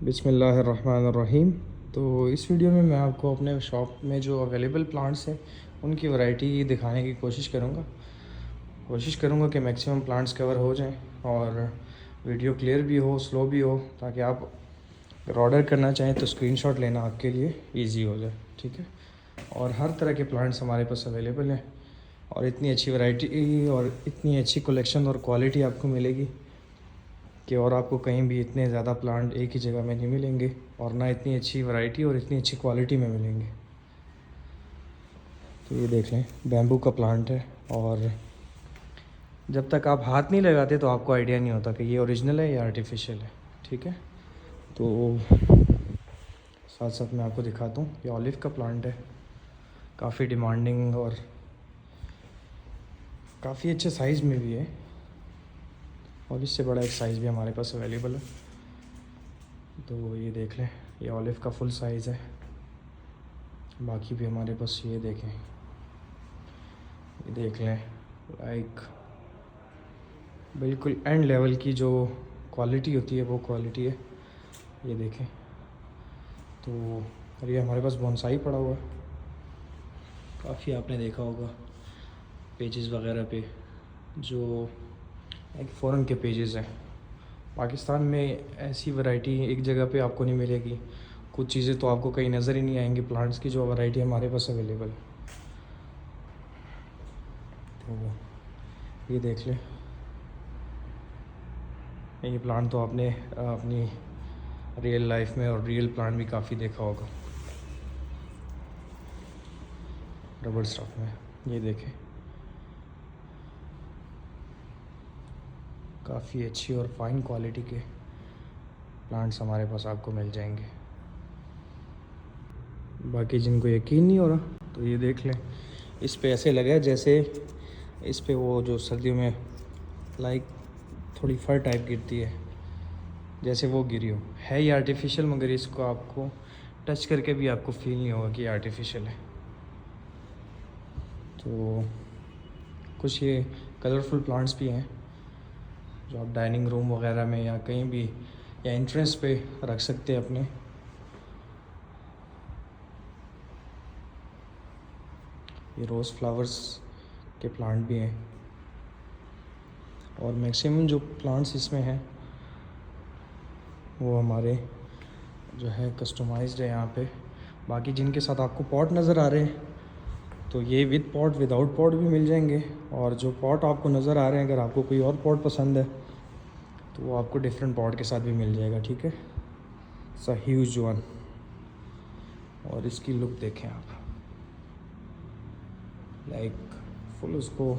बिस्मिल्लाहिर्रहमानिर्रहीम। तो इस वीडियो में मैं आपको अपने शॉप में जो अवेलेबल प्लांट्स हैं उनकी वैरायटी दिखाने की कोशिश करूँगा कि मैक्सिमम प्लांट्स कवर हो जाएं और वीडियो क्लियर भी हो, स्लो भी हो, ताकि आप अगर ऑर्डर करना चाहें तो स्क्रीनशॉट लेना आपके लिए इजी हो जाए। ठीक है। और हर तरह के प्लांट्स हमारे पास अवेलेबल हैं और इतनी अच्छी वैरायटी और इतनी अच्छी कलेक्शन और क्वालिटी आपको मिलेगी कि और आपको कहीं भी इतने ज़्यादा प्लांट एक ही जगह में नहीं मिलेंगे और ना इतनी अच्छी वैरायटी और इतनी अच्छी क्वालिटी में मिलेंगे। तो ये देख लें, बैम्बू का प्लांट है और जब तक आप हाथ नहीं लगाते तो आपको आइडिया नहीं होता कि ये ओरिजिनल है या आर्टिफिशियल है। ठीक है। तो साथ साथ मैं आपको दिखाता हूँ, ये ऑलिव का प्लांट है, काफ़ी डिमांडिंग और काफ़ी अच्छे साइज़ में भी है और इससे बड़ा एक साइज़ भी हमारे पास अवेलेबल है। तो ये देख लें, ये ऑलिव का फुल साइज़ है। बाकी भी हमारे पास ये देखें, ये देख लें, लाइक बिल्कुल एंड लेवल की जो क्वालिटी होती है वो क्वालिटी है। ये देखें। तो और ये हमारे पास बोनसाई पड़ा हुआ है, काफ़ी आपने देखा होगा पेजेस वगैरह पे, जो एक फ़ॉरेन के पेजेस हैं। पाकिस्तान में ऐसी वैरायटी एक जगह पे आपको नहीं मिलेगी। कुछ चीज़ें तो आपको कहीं नज़र ही नहीं आएंगी प्लांट्स की, जो वैरायटी हमारे पास अवेलेबल है। तो ये देख लें, ये प्लांट तो आपने अपनी रियल लाइफ में और रियल प्लांट भी काफ़ी देखा होगा रबड़ स्टॉक में। ये देखें, काफ़ी अच्छी और फाइन क्वालिटी के प्लांट्स हमारे पास आपको मिल जाएंगे। बाकी जिनको यकीन नहीं हो रहा तो ये देख लें, इस पे ऐसे लगा है जैसे इस पे वो जो सर्दियों में लाइक थोड़ी फर टाइप गिरती है, जैसे वो गिरी हो। है ये आर्टिफिशियल, मगर इसको आपको टच करके भी आपको फील नहीं होगा कि ये आर्टिफिशियल है। तो कुछ ये कलरफुल प्लांट्स भी हैं जो आप डाइनिंग रूम वगैरह में या कहीं भी या एंट्रेंस पे रख सकते हैं अपने। ये रोज़ फ्लावर्स के प्लांट भी हैं और मैक्सिमम जो प्लांट्स इसमें हैं वो हमारे जो है कस्टमाइज्ड है यहाँ पे। बाकी जिनके साथ आपको पॉट नज़र आ रहे हैं तो ये विद पॉट विदाउट पॉट भी मिल जाएंगे, और जो पॉट आपको नज़र आ रहे हैं अगर आपको कोई और पॉट पसंद है तो वो आपको डिफरेंट पॉट के साथ भी मिल जाएगा। ठीक है। सा ह्यूज वन, और इसकी लुक देखें आप, लाइक फुल उसको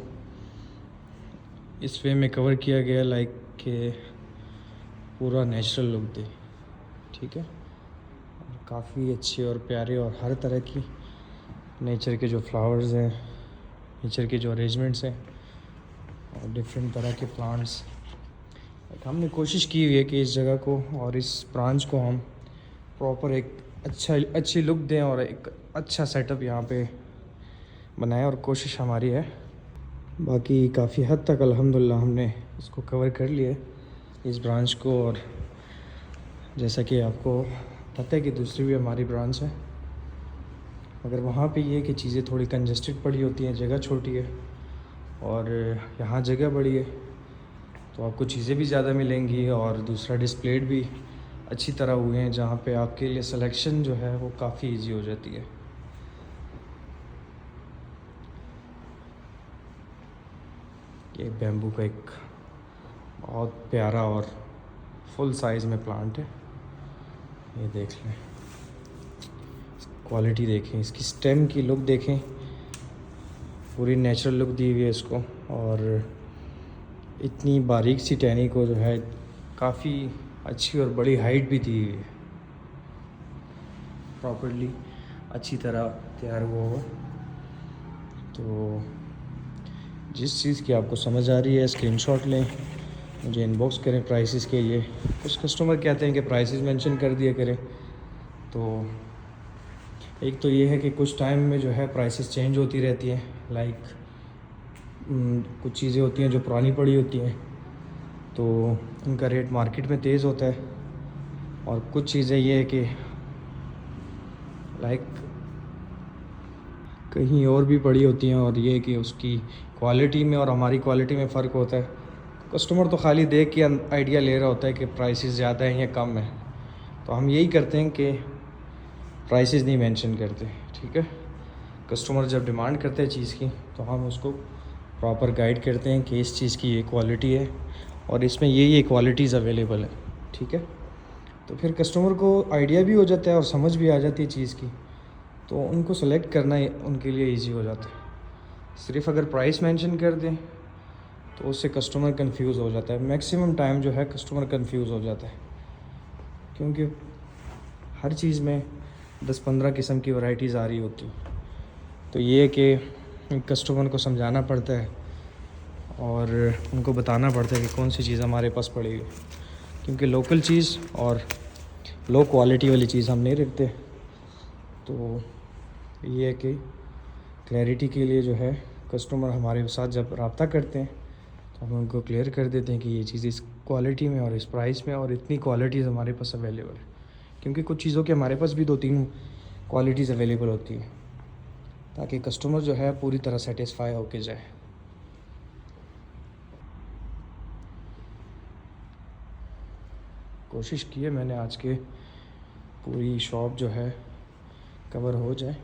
इस वे में कवर किया गया लाइक कि पूरा नेचुरल लुक दे। ठीक है। और काफ़ी अच्छे और प्यारे और हर तरह की नेचर के जो फ्लावर्स हैं, नेचर के जो अरेंजमेंट्स हैं और डिफरेंट तरह के प्लांट्स, हमने कोशिश की हुई है कि इस जगह को और इस ब्रांच को हम प्रॉपर एक अच्छी लुक दें और एक अच्छा सेटअप यहाँ पे बनाएं, और कोशिश हमारी है। बाकी काफ़ी हद तक अल्हम्दुलिल्लाह हमने इसको कवर कर लिया है इस ब्रांच को। और जैसा कि आपको पता है कि दूसरी भी हमारी ब्रांच है, मगर वहाँ पे ये कि चीज़ें थोड़ी कंजस्टेड पड़ी होती हैं, जगह छोटी है, और यहाँ जगह बड़ी है तो आपको चीज़ें भी ज़्यादा मिलेंगी और दूसरा डिस्प्लेड भी अच्छी तरह हुए हैं, जहाँ पे आपके लिए सिलेक्शन जो है वो काफ़ी इजी हो जाती है। ये बैम्बू का एक बहुत प्यारा और फुल साइज़ में प्लांट है। ये देख लें, क्वालिटी देखें, इसकी स्टेम की लुक देखें, पूरी नेचुरल लुक दी हुई है इसको, और इतनी बारीक सी टहनी को जो है काफ़ी अच्छी और बड़ी हाइट भी दी हुई है, प्रॉपर्ली अच्छी तरह तैयार हुआ हुआ। तो जिस चीज़ की आपको समझ आ रही है स्क्रीनशॉट लें, मुझे इनबॉक्स करें प्राइसेस के लिए। कुछ कस्टमर कहते हैं कि प्राइसेस मेंशन कर दिया करें, तो एक तो ये है कि कुछ टाइम में जो है प्राइसेस चेंज होती रहती हैं, लाइक कुछ चीज़ें होती हैं जो पुरानी पड़ी होती हैं तो उनका रेट मार्केट में तेज़ होता है, और कुछ चीज़ें ये है कि लाइक कहीं और भी पड़ी होती हैं, और ये कि उसकी क्वालिटी में और हमारी क्वालिटी में फ़र्क होता है। कस्टमर तो खाली देख के आइडिया ले रहा होता है कि प्राइसेस ज़्यादा हैं या कम है, तो हम यही करते हैं कि प्राइसेस नहीं मेंशन करते, ठीक है। कस्टमर जब डिमांड करते हैं चीज़ की तो हम उसको प्रॉपर गाइड करते हैं कि इस चीज़ की ये क्वालिटी है और इसमें ये क्वालिटीज़ अवेलेबल है, ठीक है। तो फिर कस्टमर को आइडिया भी हो जाता है और समझ भी आ जाती है चीज़ की, तो उनको सेलेक्ट करना उनके लिए इजी हो जाता है। सिर्फ अगर प्राइस मेंशन कर दें तो उससे कस्टमर कंफ्यूज हो जाता है। मैक्सिमम टाइम जो है कस्टमर कंफ्यूज हो जाता है, क्योंकि हर चीज़ में 10-15 किस्म की वैरायटीज़ आ रही होती। तो ये कि कस्टमर को समझाना पड़ता है और उनको बताना पड़ता है कि कौन सी चीज़ हमारे पास पड़ेगी, क्योंकि लोकल चीज़ और लो क्वालिटी वाली चीज़ हम नहीं रखते। तो ये है कि क्लैरिटी के लिए जो है कस्टमर हमारे साथ जब रब्ता करते हैं तो हम उनको क्लियर कर देते हैं कि ये चीज़ इस क्वालिटी में और इस प्राइस में और इतनी क्वालिटीज़ हमारे पास अवेलेबल है, क्योंकि कुछ चीज़ों के हमारे पास भी 2-3 क्वालिटीज़ अवेलेबल होती है, ताकि कस्टमर जो है पूरी तरह सेटिस्फाई होके जाए। कोशिश की है मैंने आज के पूरी शॉप जो है कवर हो जाए।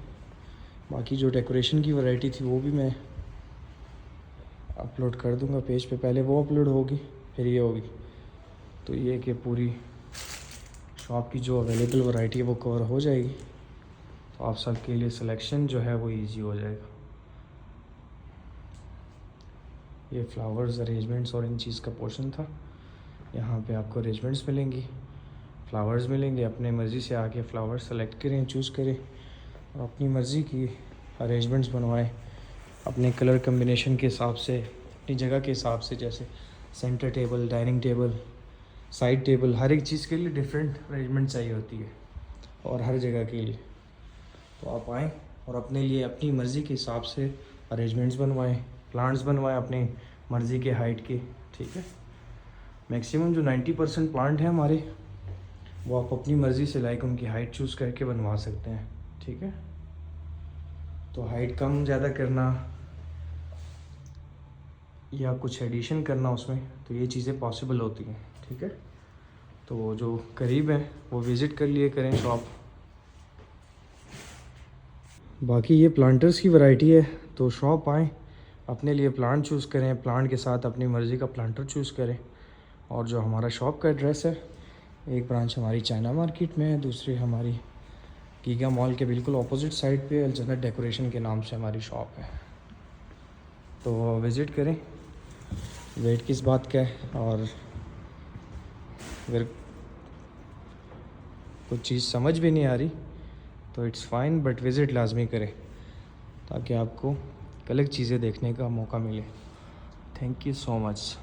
बाकी जो डेकोरेशन की वैरायटी थी वो भी मैं अपलोड कर दूंगा पेज पे, पहले वो अपलोड होगी फिर ये होगी। तो ये कि पूरी शॉप की जो अवेलेबल वैरायटी है वो कवर हो जाएगी, तो आप सब के लिए सिलेक्शन जो है वो इजी हो जाएगा। ये फ्लावर्स अरेंजमेंट्स और इन चीज़ का पोर्शन था। यहाँ पे आपको अरेंजमेंट्स मिलेंगी, फ्लावर्स मिलेंगे। अपने मर्ज़ी से आके फ्लावर्स सेलेक्ट करें, चूज़ करें और अपनी मर्ज़ी की अरेंजमेंट्स बनवाएं, अपने कलर कम्बिनेशन के हिसाब से, अपनी जगह के हिसाब से। जैसे centre table, dining table, side table, हर एक चीज़ के लिए डिफरेंट अरेंजमेंट चाहिए होती है और हर जगह के लिए। तो आप आएँ और अपने लिए अपनी मर्ज़ी के हिसाब से अरेंजमेंट्स बनवाएं, प्लांट्स बनवाएं अपनी मर्ज़ी के हाइट के, ठीक है। मैक्सिमम जो 90% प्लांट हैं हमारे, वो आप अपनी मर्ज़ी से लाइक उनकी हाइट चूज़ करके बनवा सकते हैं, ठीक है। तो हाइट कम ज़्यादा करना या कुछ एडिशन करना उसमें, तो ये चीज़ें पॉसिबल होती हैं, ठीक है। तो जो करीब है वो विज़िट कर लिए करें शॉप। बाकी ये प्लांटर्स की वैरायटी है, तो शॉप आएँ, अपने लिए प्लांट चूज़ करें, प्लांट के साथ अपनी मर्ज़ी का प्लांटर चूज़ करें। और जो हमारा शॉप का एड्रेस है, एक ब्रांच हमारी चाइना मार्केट में है, दूसरी हमारी गीगा मॉल के बिल्कुल ऑपोजिट साइड पे अल जन्नत डेकोरेशन के नाम से हमारी शॉप है। तो विज़िट करें, वेट किस बात का है। और अगर कुछ चीज़ समझ भी नहीं आ रही तो इट्स फाइन, बट विज़िट लाजमी करें ताकि आपको अलग चीज़ें देखने का मौका मिले। Thank you so much.